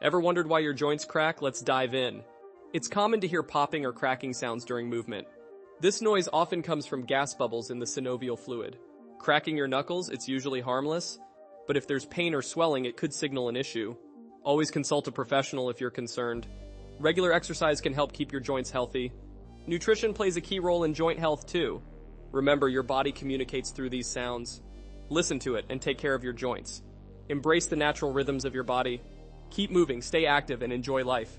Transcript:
Ever wondered why your joints crack? Let's dive in. It's common to hear popping or cracking sounds during movement. This noise often comes from gas bubbles in the synovial fluid. Cracking your knuckles, it's usually harmless, but if there's pain or swelling, it could signal an issue. Always consult a professional if you're concerned. Regular exercise can help keep your joints healthy. Nutrition plays a key role in joint health too. Remember, your body communicates through these sounds. Listen to it and take care of your joints. Embrace the natural rhythms of your body. Keep moving, stay active, and enjoy life.